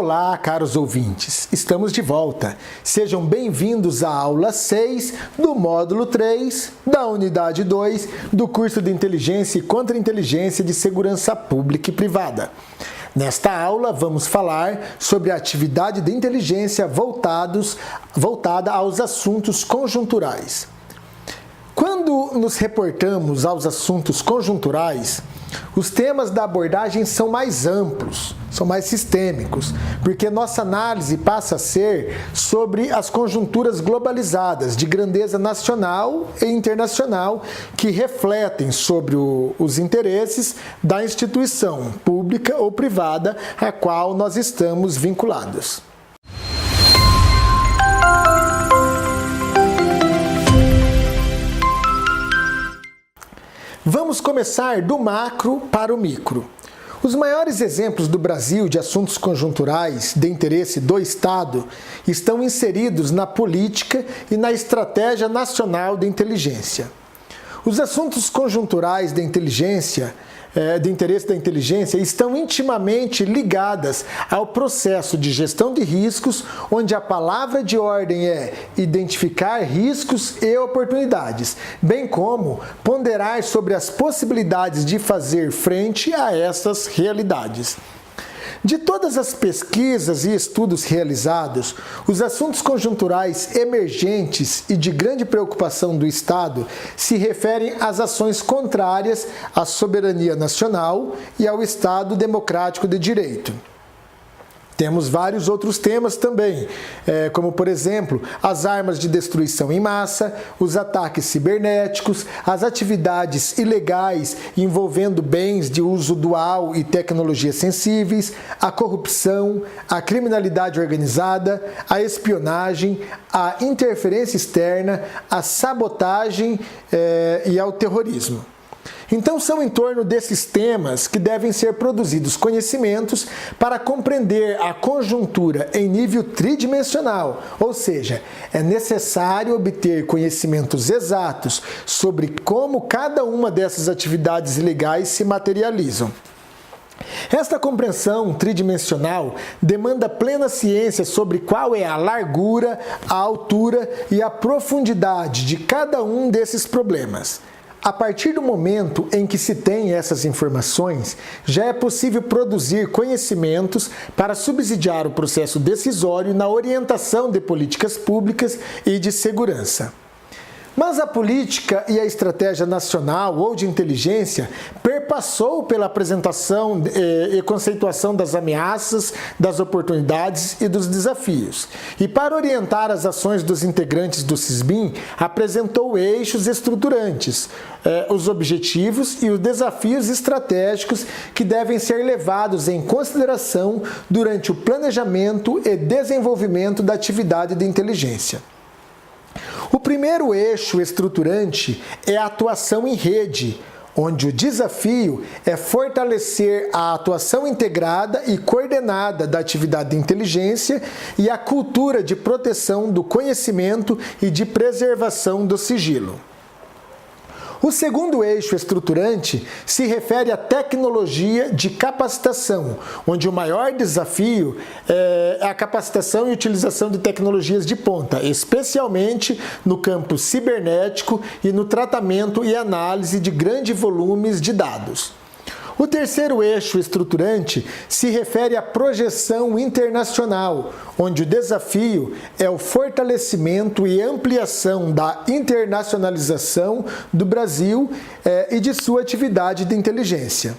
Olá, caros ouvintes, estamos de volta. Sejam bem-vindos à aula 6 do módulo 3 da unidade 2 do curso de Inteligência e Contra-Inteligência de Segurança Pública e Privada. Nesta aula, vamos falar sobre a atividade de inteligência voltada aos assuntos conjunturais. Quando nos reportamos aos assuntos conjunturais, os temas da abordagem são mais amplos, são mais sistêmicos, porque nossa análise passa a ser sobre as conjunturas globalizadas de grandeza nacional e internacional que refletem sobre os interesses da instituição pública ou privada a qual nós estamos vinculados. Vamos começar do macro para o micro. Os maiores exemplos do Brasil de assuntos conjunturais de interesse do Estado estão inseridos na política e na estratégia nacional de inteligência. Os assuntos conjunturais de interesse da inteligência estão intimamente ligadas ao processo de gestão de riscos, onde a palavra de ordem é identificar riscos e oportunidades, bem como ponderar sobre as possibilidades de fazer frente a essas realidades. De todas as pesquisas e estudos realizados, os assuntos conjunturais emergentes e de grande preocupação do Estado se referem às ações contrárias à soberania nacional e ao Estado democrático de direito. Temos vários outros temas também, como, por exemplo, as armas de destruição em massa, os ataques cibernéticos, as atividades ilegais envolvendo bens de uso dual e tecnologias sensíveis, a corrupção, a criminalidade organizada, a espionagem, a interferência externa, a sabotagem e ao terrorismo. Então, são em torno desses temas que devem ser produzidos conhecimentos para compreender a conjuntura em nível tridimensional, ou seja, é necessário obter conhecimentos exatos sobre como cada uma dessas atividades ilegais se materializam. Esta compreensão tridimensional demanda plena ciência sobre qual é a largura, a altura e a profundidade de cada um desses problemas. A partir do momento em que se tem essas informações, já é possível produzir conhecimentos para subsidiar o processo decisório na orientação de políticas públicas e de segurança. Mas a política e a estratégia nacional ou de inteligência perpassou pela apresentação e conceituação das ameaças, das oportunidades e dos desafios. E para orientar as ações dos integrantes do SISBIM, apresentou eixos estruturantes, os objetivos e os desafios estratégicos que devem ser levados em consideração durante o planejamento e desenvolvimento da atividade de inteligência. O primeiro eixo estruturante é a atuação em rede, onde o desafio é fortalecer a atuação integrada e coordenada da atividade de inteligência e a cultura de proteção do conhecimento e de preservação do sigilo. O segundo eixo estruturante se refere à tecnologia de capacitação, onde o maior desafio é a capacitação e utilização de tecnologias de ponta, especialmente no campo cibernético e no tratamento e análise de grandes volumes de dados. O terceiro eixo estruturante se refere à projeção internacional, onde o desafio é o fortalecimento e ampliação da internacionalização do Brasil e de sua atividade de inteligência.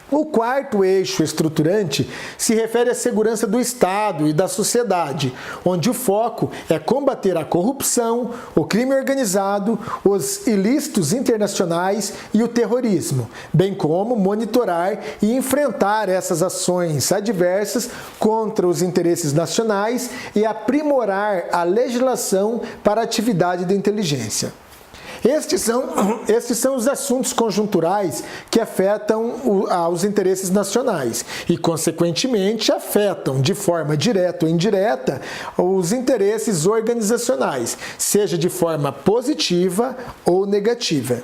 O quarto eixo estruturante se refere à segurança do Estado e da sociedade, onde o foco é combater a corrupção, o crime organizado, os ilícitos internacionais e o terrorismo, bem como monitorar e enfrentar essas ações adversas contra os interesses nacionais e aprimorar a legislação para a atividade de inteligência. Estes são os assuntos conjunturais que afetam os interesses nacionais e, consequentemente, afetam de forma direta ou indireta os interesses organizacionais, seja de forma positiva ou negativa.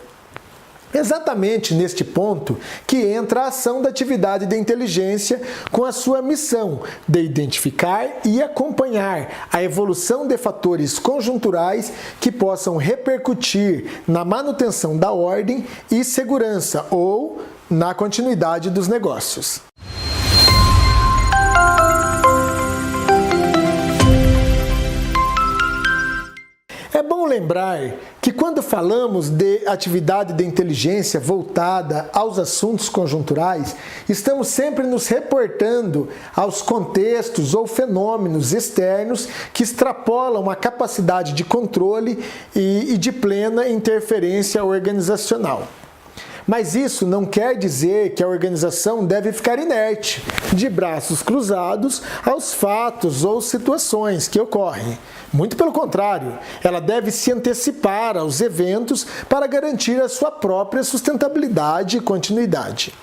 Exatamente neste ponto que entra a ação da atividade de inteligência com a sua missão de identificar e acompanhar a evolução de fatores conjunturais que possam repercutir na manutenção da ordem e segurança ou na continuidade dos negócios. É bom lembrar que quando falamos de atividade de inteligência voltada aos assuntos conjunturais, estamos sempre nos reportando aos contextos ou fenômenos externos que extrapolam a capacidade de controle e de plena interferência organizacional. Mas isso não quer dizer que a organização deve ficar inerte, de braços cruzados aos fatos ou situações que ocorrem. Muito pelo contrário, ela deve se antecipar aos eventos para garantir a sua própria sustentabilidade e continuidade.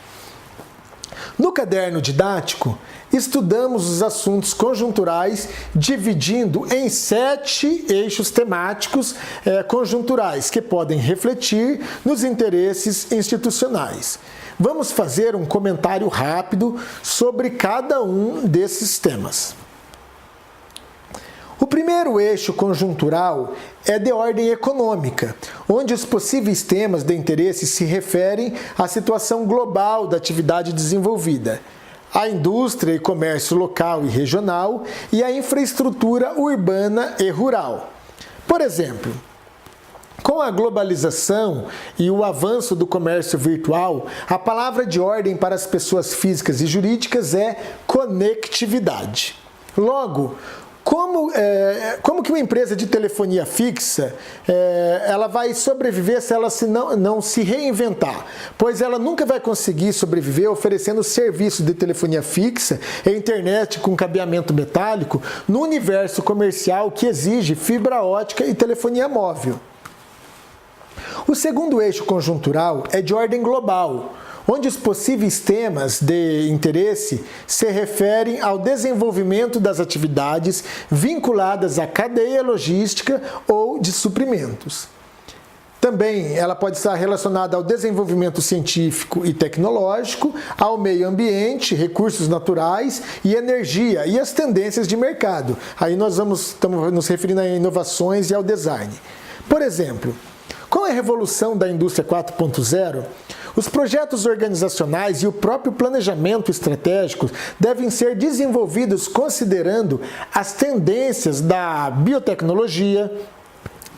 No caderno didático, estudamos os assuntos conjunturais dividindo em 7 eixos temáticos conjunturais que podem refletir nos interesses institucionais. Vamos fazer um comentário rápido sobre cada um desses temas. O primeiro eixo conjuntural é de ordem econômica, onde os possíveis temas de interesse se referem à situação global da atividade desenvolvida, à indústria e comércio local e regional e à infraestrutura urbana e rural. Por exemplo, com a globalização e o avanço do comércio virtual, a palavra de ordem para as pessoas físicas e jurídicas é conectividade. Logo, como que uma empresa de telefonia fixa ela vai sobreviver se ela não se reinventar? Pois ela nunca vai conseguir sobreviver oferecendo serviço de telefonia fixa e internet com cabeamento metálico no universo comercial que exige fibra ótica e telefonia móvel. O segundo eixo conjuntural é de ordem global, onde os possíveis temas de interesse se referem ao desenvolvimento das atividades vinculadas à cadeia logística ou de suprimentos. Também ela pode estar relacionada ao desenvolvimento científico e tecnológico, ao meio ambiente, recursos naturais e energia e as tendências de mercado. Aí nós estamos nos referindo a inovações e ao design. Por exemplo, com a revolução da indústria 4.0, os projetos organizacionais e o próprio planejamento estratégico devem ser desenvolvidos considerando as tendências da biotecnologia,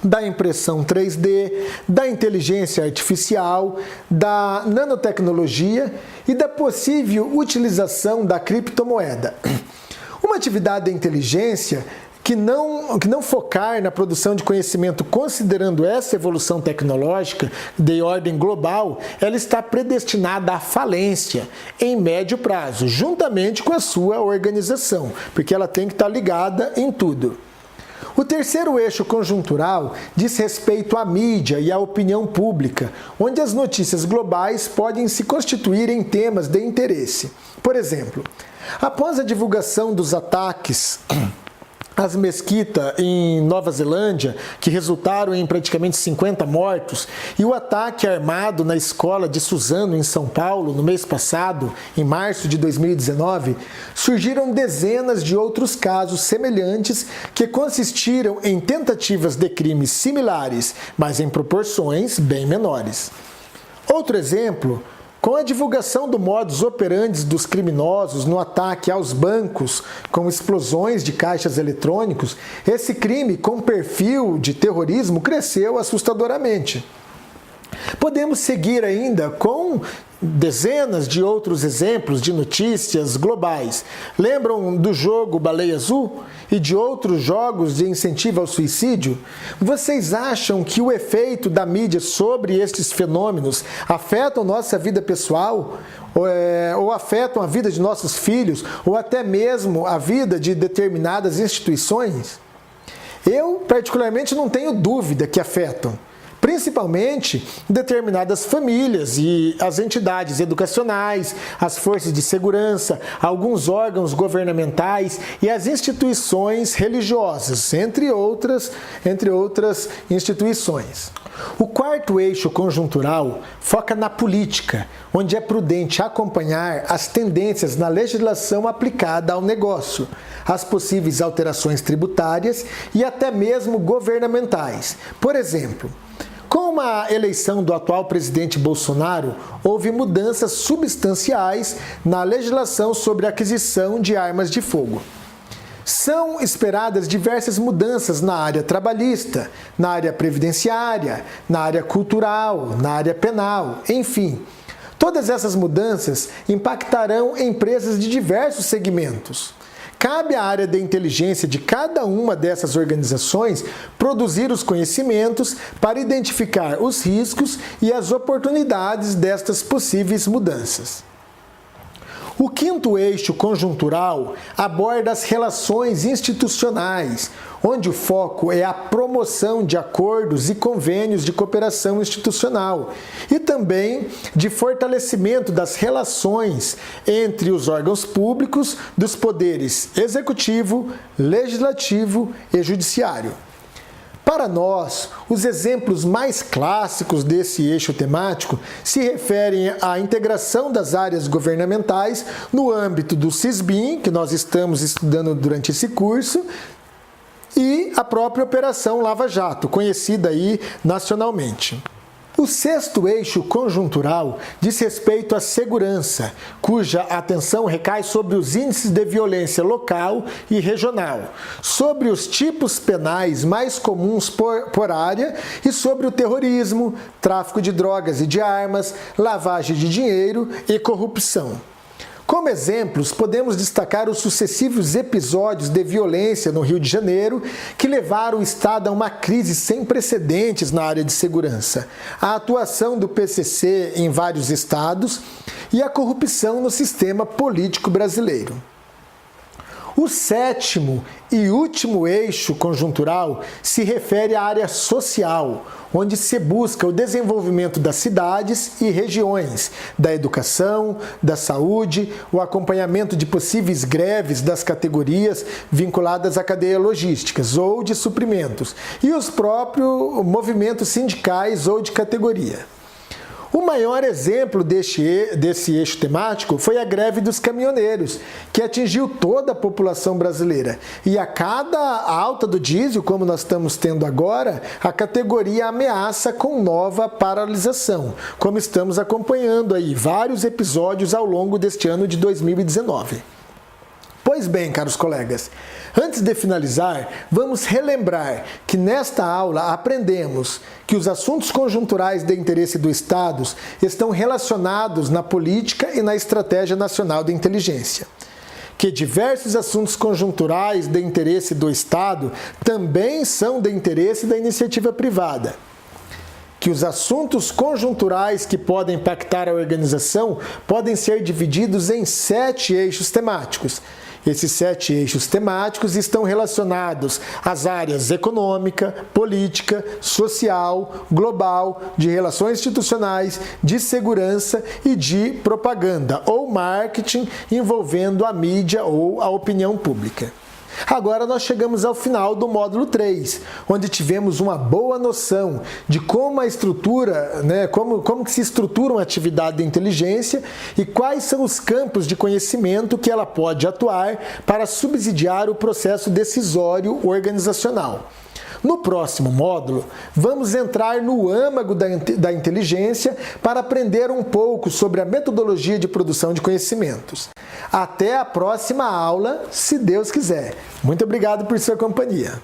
da impressão 3D, da inteligência artificial, da nanotecnologia e da possível utilização da criptomoeda. Uma atividade de inteligência que não focar na produção de conhecimento considerando essa evolução tecnológica de ordem global, ela está predestinada à falência em médio prazo, juntamente com a sua organização, porque ela tem que estar ligada em tudo. O terceiro eixo conjuntural diz respeito à mídia e à opinião pública, onde as notícias globais podem se constituir em temas de interesse. Por exemplo, após a divulgação dos ataques às mesquitas em Nova Zelândia, que resultaram em praticamente 50 mortos, e o ataque armado na escola de Suzano, em São Paulo, no mês passado, em março de 2019, surgiram dezenas de outros casos semelhantes que consistiram em tentativas de crimes similares, mas em proporções bem menores. Outro exemplo, com a divulgação do modus operandi dos criminosos no ataque aos bancos com explosões de caixas eletrônicos, esse crime com perfil de terrorismo cresceu assustadoramente. Podemos seguir ainda com dezenas de outros exemplos de notícias globais. Lembram do jogo Baleia Azul e de outros jogos de incentivo ao suicídio? Vocês acham que o efeito da mídia sobre estes fenômenos afetam nossa vida pessoal? Ou afetam a vida de nossos filhos? Ou até mesmo a vida de determinadas instituições? Eu, particularmente, não tenho dúvida que afetam. principalmente determinadas famílias e as entidades educacionais, as forças de segurança, alguns órgãos governamentais e as instituições religiosas, entre outras instituições. O quarto eixo conjuntural foca na política, onde é prudente acompanhar as tendências na legislação aplicada ao negócio, as possíveis alterações tributárias e até mesmo governamentais. Por exemplo, com a eleição do atual presidente Bolsonaro, houve mudanças substanciais na legislação sobre a aquisição de armas de fogo. São esperadas diversas mudanças na área trabalhista, na área previdenciária, na área cultural, na área penal, enfim. Todas essas mudanças impactarão empresas de diversos segmentos. Cabe à área de inteligência de cada uma dessas organizações produzir os conhecimentos para identificar os riscos e as oportunidades destas possíveis mudanças. O quinto eixo conjuntural aborda as relações institucionais, onde o foco é a promoção de acordos e convênios de cooperação institucional e também de fortalecimento das relações entre os órgãos públicos dos poderes executivo, legislativo e judiciário. Para nós, os exemplos mais clássicos desse eixo temático se referem à integração das áreas governamentais no âmbito do SISBIM, que nós estamos estudando durante esse curso, e a própria Operação Lava Jato, conhecida aí nacionalmente. O sexto eixo conjuntural diz respeito à segurança, cuja atenção recai sobre os índices de violência local e regional, sobre os tipos penais mais comuns por área e sobre o terrorismo, tráfico de drogas e de armas, lavagem de dinheiro e corrupção. Como exemplos, podemos destacar os sucessivos episódios de violência no Rio de Janeiro que levaram o Estado a uma crise sem precedentes na área de segurança, a atuação do PCC em vários estados e a corrupção no sistema político brasileiro. O sétimo e último eixo conjuntural se refere à área social, onde se busca o desenvolvimento das cidades e regiões, da educação, da saúde, o acompanhamento de possíveis greves das categorias vinculadas à cadeia logísticas ou de suprimentos, e os próprios movimentos sindicais ou de categoria. O maior exemplo desse eixo temático foi a greve dos caminhoneiros, que atingiu toda a população brasileira. E a cada alta do diesel, como nós estamos tendo agora, a categoria ameaça com nova paralisação, como estamos acompanhando aí vários episódios ao longo deste ano de 2019. Pois bem, caros colegas, antes de finalizar, vamos relembrar que nesta aula aprendemos que os assuntos conjunturais de interesse do Estado estão relacionados na política e na estratégia nacional de inteligência, que diversos assuntos conjunturais de interesse do Estado também são de interesse da iniciativa privada, que os assuntos conjunturais que podem impactar a organização podem ser divididos em 7 eixos temáticos. Esses 7 eixos temáticos estão relacionados às áreas econômica, política, social, global, de relações institucionais, de segurança e de propaganda ou marketing envolvendo a mídia ou a opinião pública. Agora nós chegamos ao final do módulo 3, onde tivemos uma boa noção de como a estrutura, como que se estrutura uma atividade de inteligência e quais são os campos de conhecimento que ela pode atuar para subsidiar o processo decisório organizacional. No próximo módulo, vamos entrar no âmago da inteligência para aprender um pouco sobre a metodologia de produção de conhecimentos. Até a próxima aula, se Deus quiser. Muito obrigado por sua companhia.